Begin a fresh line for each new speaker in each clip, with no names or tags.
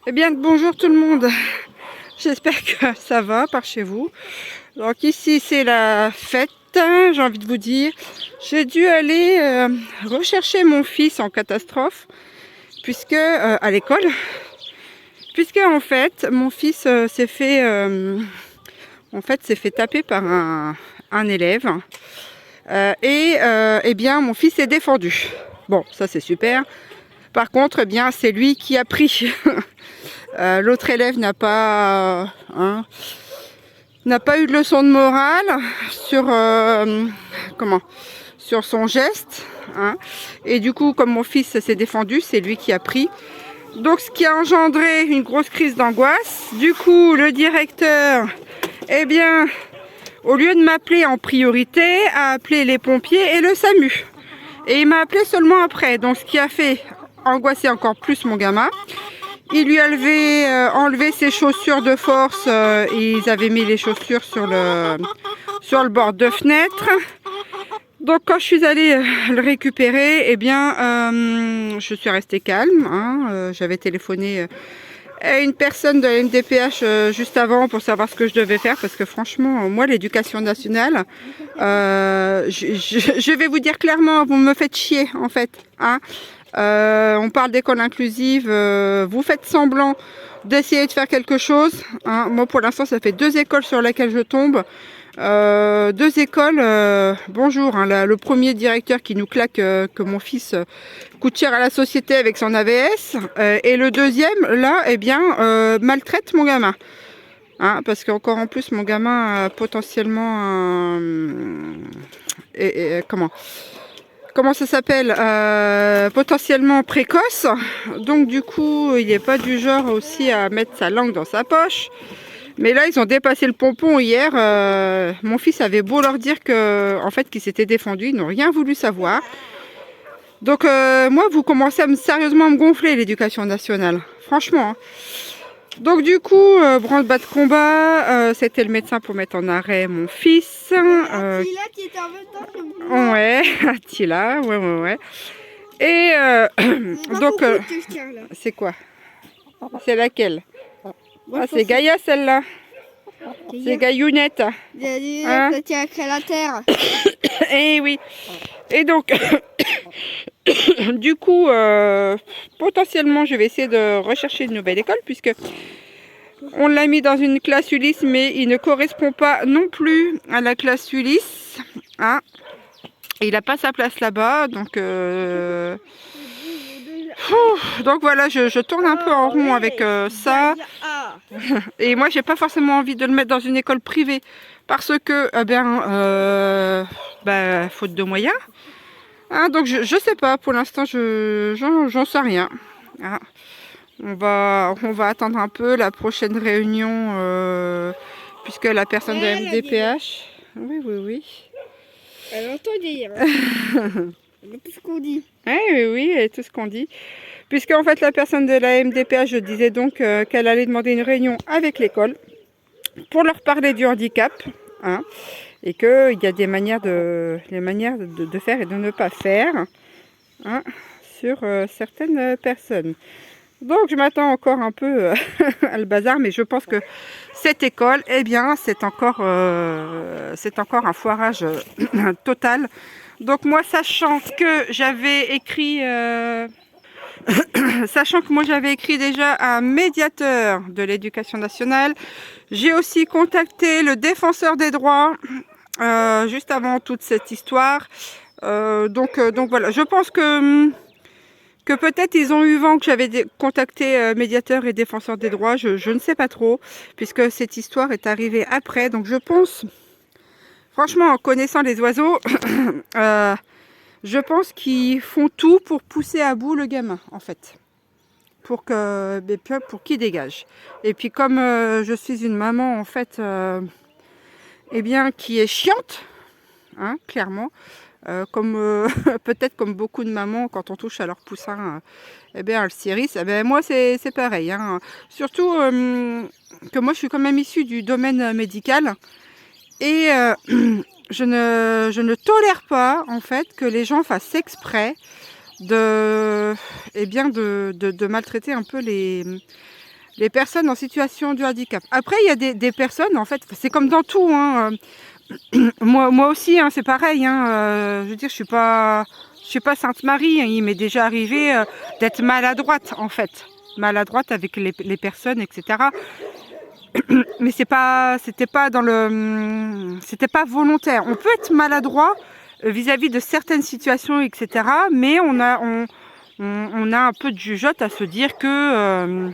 Eh bien, bonjour tout le monde. J'espère que ça va par chez vous. Donc ici, c'est la fête, hein, j'ai envie de vous dire. J'ai dû aller rechercher mon fils en catastrophe, puisque à l'école, puisque en fait, mon fils s'est fait taper par un élève. Eh bien, mon fils est défendu. Bon, ça c'est super. Par contre, eh bien, c'est lui qui a pris. L'autre élève n'a pas eu de leçon de morale sur sur son geste, hein. Et du coup, comme mon fils s'est défendu, c'est lui qui a pris. Donc, ce qui a engendré une grosse crise d'angoisse. Du coup, le directeur, eh bien, au lieu de m'appeler en priorité, a appelé les pompiers et le SAMU. Et il m'a appelé seulement après. Donc, ce qui a fait angoisser encore plus mon gamin. Il lui avait enlevé ses chaussures de force. Ils avaient mis les chaussures sur le bord de fenêtre. Donc quand je suis allée le récupérer, eh bien, je suis restée calme, hein. J'avais téléphoné à une personne de la MDPH juste avant pour savoir ce que je devais faire. Parce que franchement, moi, l'éducation nationale, je vais vous dire clairement, vous me faites chier en fait, hein. On parle d'école inclusive, vous faites semblant d'essayer de faire quelque chose, hein. Moi pour l'instant ça fait 2 écoles sur lesquelles je tombe. 2 écoles, bonjour, hein, le premier directeur qui nous claque que mon fils coûte cher à la société avec son AVS, et le deuxième là, eh bien, maltraite mon gamin. Hein, parce qu'encore en plus mon gamin a potentiellement comment ça s'appelle, potentiellement précoce. Donc du coup, il n'est pas du genre aussi à mettre sa langue dans sa poche. Mais là, ils ont dépassé le pompon hier. Mon fils avait beau leur dire en fait, qu'il s'était défendu, ils n'ont rien voulu savoir. Donc moi, vous commencez sérieusement à me gonfler, l'éducation nationale. Franchement, hein. Donc du coup, branle-bas de combat, c'était le médecin pour mettre en arrêt mon fils.
Attila qui était en même temps que moi.
Ouais, Attila, ouais. Et donc, c'est quoi? C'est laquelle? Ah, c'est Gaïa celle-là. C'est Gaïounette.
Hein? Qui a créé la terre.
Eh oui. Et donc, du coup, potentiellement, je vais essayer de rechercher une nouvelle école puisque on l'a mis dans une classe Ulysse, mais il ne correspond pas non plus à la classe Ulysse. Hein. Il n'a pas sa place là-bas, donc donc voilà, je tourne un peu en rond avec ça. Et moi, j'ai pas forcément envie de le mettre dans une école privée parce que, faute de moyens. Hein, donc je sais pas, pour l'instant, j'en sais rien. Hein. On va attendre un peu la prochaine réunion puisque la personne de la MDPH. Oui.
Elle entend dire. Tout ce qu'on dit.
Oui, et tout ce qu'on dit. Puisque en fait la personne de la MDPH, je disais donc qu'elle allait demander une réunion avec l'école pour leur parler du handicap, hein, et qu'il y a des manières de faire et de ne pas faire, hein, sur certaines personnes. Donc je m'attends encore un peu à le bazar, mais je pense que cette école, eh bien, c'est encore un foirage total. Donc moi, sachant que j'avais écrit déjà un médiateur de l'éducation nationale, j'ai aussi contacté le défenseur des droits juste avant toute cette histoire. Donc voilà, je pense que peut-être ils ont eu vent que j'avais contacté médiateur et défenseur des droits, je ne sais pas trop, puisque cette histoire est arrivée après. Donc je pense, franchement, en connaissant les oiseaux, je pense qu'ils font tout pour pousser à bout le gamin, en fait. Pour qu'il dégage. Et puis comme je suis une maman, en fait, eh bien, qui est chiante, hein, clairement, peut-être comme beaucoup de mamans, quand on touche à leur poussin, eh bien, elles s'irrissent. Eh bien, moi, c'est pareil. Hein. Surtout que moi, je suis quand même issue du domaine médical. Et je ne tolère pas, en fait, que les gens fassent exprès de maltraiter un peu les les personnes en situation de handicap. Après, il y a des personnes, en fait, c'est comme dans tout, hein, moi aussi, hein, c'est pareil, hein, je veux dire, je suis pas Sainte Marie, hein, il m'est déjà arrivé d'être maladroite, en fait, maladroite avec les personnes, etc. Mais c'était pas c'était pas volontaire. On peut être maladroit vis-à-vis de certaines situations, etc. Mais on a un peu de jugeote à se dire que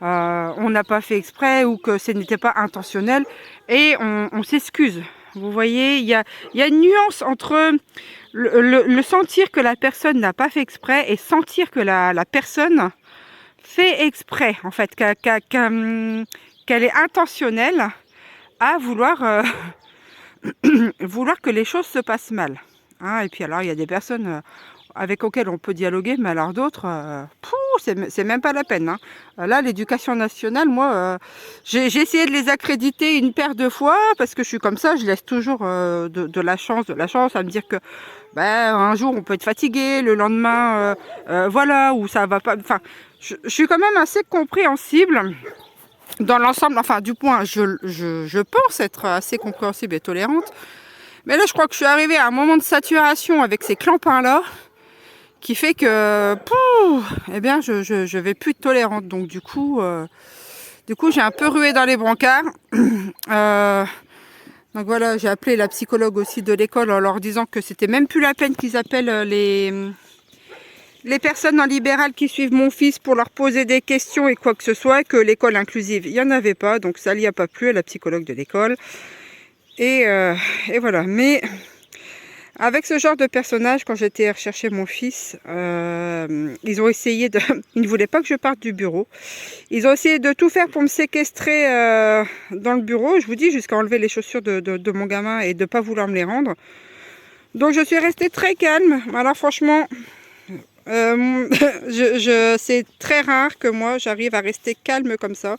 on n'a pas fait exprès ou que ce n'était pas intentionnel et on s'excuse. Vous voyez, il y a une nuance entre le sentir que la personne n'a pas fait exprès et sentir que la personne fait exprès, en fait, qu'elle est intentionnelle à vouloir, vouloir que les choses se passent mal. Hein, et puis alors, il y a des personnes avec lesquelles on peut dialoguer, mais alors d'autres, c'est même pas la peine. Hein. Là, l'éducation nationale, moi, j'ai essayé de les accréditer une paire de fois, parce que je suis comme ça, je laisse toujours de la chance à me dire que ben, un jour on peut être fatigué, le lendemain, voilà, ou ça va pas. Enfin, je suis quand même assez compréhensible dans l'ensemble, enfin du point, je pense être assez compréhensible et tolérante. Mais là, je crois que je suis arrivée à un moment de saturation avec ces clampins-là, qui fait que, eh bien, je vais plus être tolérante. Donc du coup, j'ai un peu rué dans les brancards. Donc voilà, j'ai appelé la psychologue aussi de l'école en leur disant que c'était même plus la peine qu'ils appellent les personnes en libéral qui suivent mon fils pour leur poser des questions et quoi que ce soit, que l'école inclusive, il n'y en avait pas, donc ça n'y a pas plu à la psychologue de l'école. Et voilà, mais avec ce genre de personnage, quand j'étais rechercher mon fils, ils ont essayé de... Ils ne voulaient pas que je parte du bureau. Ils ont essayé de tout faire pour me séquestrer dans le bureau, je vous dis, jusqu'à enlever les chaussures de mon gamin et de ne pas vouloir me les rendre. Donc je suis restée très calme. Alors franchement... c'est très rare que moi j'arrive à rester calme comme ça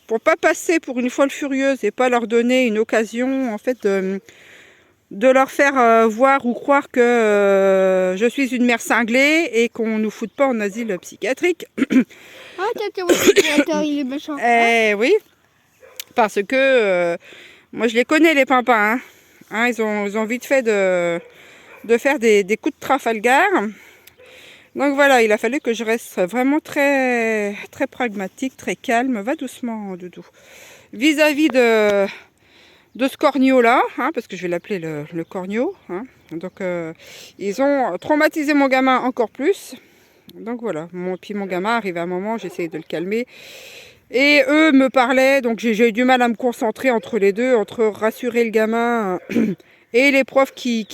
pour pas passer pour une folle furieuse et pas leur donner une occasion en fait de leur faire voir ou croire que je suis une mère cinglée et qu'on nous foute pas en asile psychiatrique.
Ah tiens, votre créateur il est méchant.
Oui, parce que moi je les connais les pimpins, hein. Ils ont vite fait de faire des coups de Trafalgar. Donc voilà, il a fallu que je reste vraiment très, très pragmatique, très calme. Va doucement, Doudou. Vis-à-vis de ce corneau-là, hein, parce que je vais l'appeler le corneau. Hein. Donc, ils ont traumatisé mon gamin encore plus. Donc voilà, puis mon gamin arrive à un moment, j'essayais de le calmer. Et eux me parlaient, donc j'ai eu du mal à me concentrer entre les deux, entre rassurer le gamin et les profs qui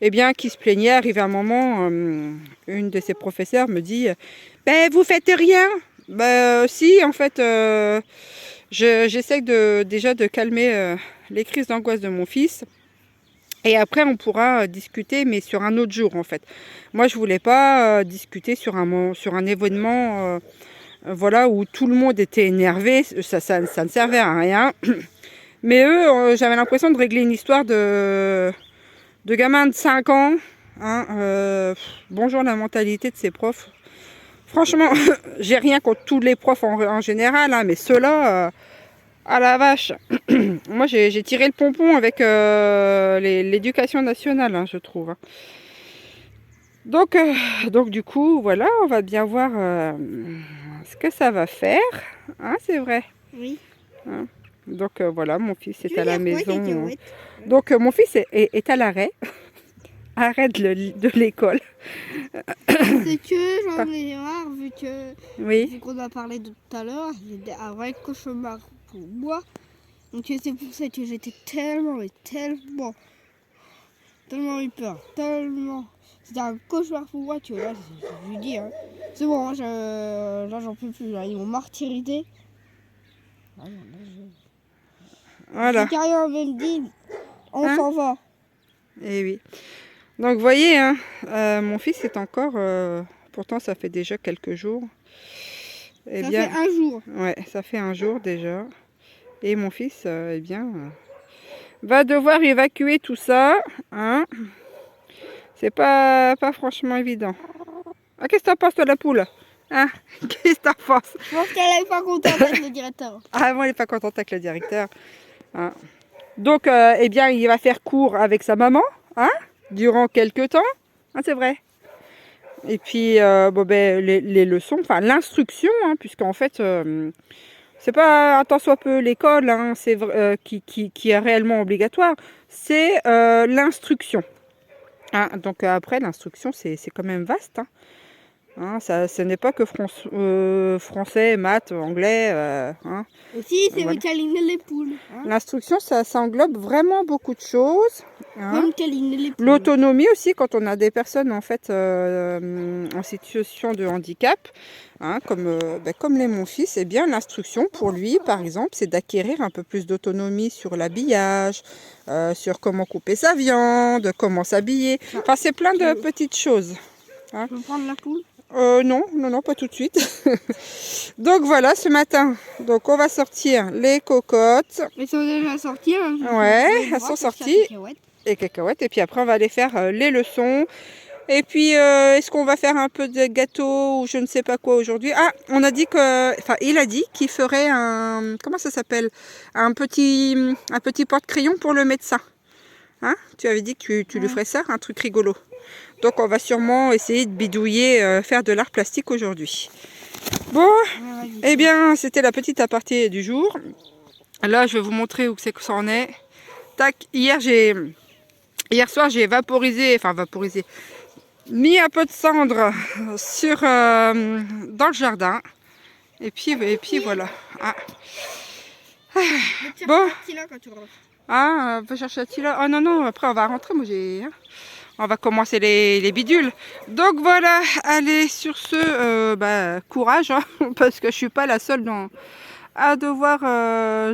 se plaignaient. Arrivé à un moment, une de ses professeurs me dit ben, vous faites rien. Ben si, en fait, j'essaie déjà de calmer les crises d'angoisse de mon fils. Et après, on pourra discuter, mais sur un autre jour, en fait. Moi, je voulais pas discuter sur un événement voilà, où tout le monde était énervé. Ça ne servait à rien. Mais eux, j'avais l'impression de régler une histoire de gamins de 5 ans. Hein, bonjour la mentalité de ces profs. Franchement, j'ai rien contre tous les profs en général, hein, mais ceux-là, à la vache. Moi, j'ai tiré le pompon avec l'éducation nationale, hein, je trouve. Hein. Donc, du coup, voilà, on va bien voir ce que ça va faire. Hein, c'est vrai.
Oui.
Hein. Donc, voilà, mon fils est à la maison. Donc, mon fils est à l'arrêt. Arrêt de l'école.
C'est que j'en ai marre, vu qu'on a parlé de tout à l'heure, c'était un vrai cauchemar pour moi. Donc c'est pour ça que j'étais tellement eu peur, tellement. C'était un cauchemar pour moi, tu vois, je lui dis, hein. C'est bon, là j'en peux plus, là, ils m'ont martyrisé.
Voilà.
J'ai carrément même dit, on s'en va.
Eh oui. Donc, vous voyez, hein, mon fils est encore... pourtant, ça fait déjà quelques jours.
Ça fait un jour.
Ouais, ça fait un jour déjà. Et mon fils, va devoir évacuer tout ça. Hein. C'est pas franchement évident. Ah, qu'est-ce que t'en penses, toi, la poule? Hein? Qu'est-ce que t'en penses?
Je pense qu'elle n'est pas contente avec le directeur.
Ah, moi, elle n'est pas contente avec le directeur. Hein? Donc, eh bien, il va faire cours avec sa maman, hein, durant quelques temps. Hein, c'est vrai. Et puis, bon, ben, les leçons, enfin, l'instruction, hein, puisqu'en fait, c'est pas un tant soit peu l'école hein, qui est réellement obligatoire, c'est l'instruction. Hein, donc, après, l'instruction, c'est quand même vaste. Hein. Hein, ce n'est pas que français, maths, anglais. Hein.
Aussi, c'est voilà. Câliner les poules. Hein.
L'instruction, ça englobe vraiment beaucoup de choses. Hein.
Comme câliner les poules.
L'autonomie aussi, quand on a des personnes en fait en situation de handicap, hein, comme l'est mon fils, eh bien l'instruction pour lui, par exemple, c'est d'acquérir un peu plus d'autonomie sur l'habillage, sur comment couper sa viande, comment s'habiller. Enfin, c'est plein de petites choses.
Hein. Je peux prendre la poule?
Non, pas tout de suite. Donc voilà, ce matin, donc on va sortir les cocottes.
Elles sont déjà sorties. Hein,
ouais, elles sont sorties. Et cacahuètes. Et puis après, on va aller faire les leçons. Et puis, est-ce qu'on va faire un peu de gâteau ou je ne sais pas quoi aujourd'hui? Ah, on a dit que, enfin, il a dit qu'il ferait un, comment ça s'appelle? Un petit porte-crayon pour le médecin. Hein? Tu avais dit que tu lui ferais ça, un truc rigolo. Donc on va sûrement essayer de bidouiller, faire de l'art plastique aujourd'hui. Bon, eh bien c'était la petite aparté du jour. Là je vais vous montrer où c'est que ça en est. Tac, hier soir j'ai vaporisé, mis un peu de cendre dans le jardin. Et puis voilà. Ah. Bon. Ah, on va chercher Attila. Oh non, après on va rentrer, moi j'ai... On va commencer les bidules. Donc voilà, allez, sur ce, courage, hein, parce que je suis pas la seule à devoir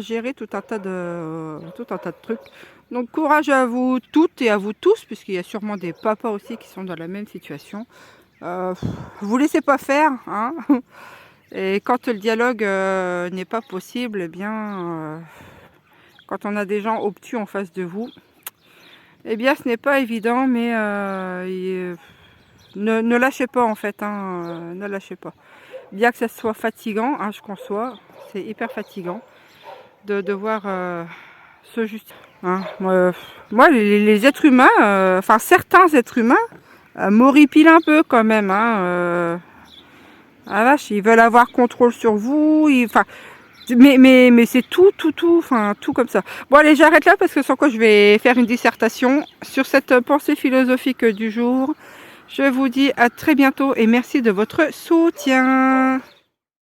gérer tout un tas de trucs. Donc courage à vous toutes et à vous tous, puisqu'il y a sûrement des papas aussi qui sont dans la même situation. Vous laissez pas faire, hein. Et quand le dialogue n'est pas possible, eh bien, quand on a des gens obtus en face de vous, eh bien, ce n'est pas évident, mais ne lâchez pas en fait, hein, ne lâchez pas. Bien que ça soit fatigant, hein, je conçois, c'est hyper fatigant de devoir se justifier. Hein. Moi, les êtres humains, enfin certains êtres humains, m'horripilent un peu quand même. Hein, ah vache, ils veulent avoir contrôle sur vous, mais c'est tout comme ça. Bon allez, j'arrête là parce que sans quoi je vais faire une dissertation sur cette pensée philosophique du jour. Je vous dis à très bientôt et merci de votre soutien.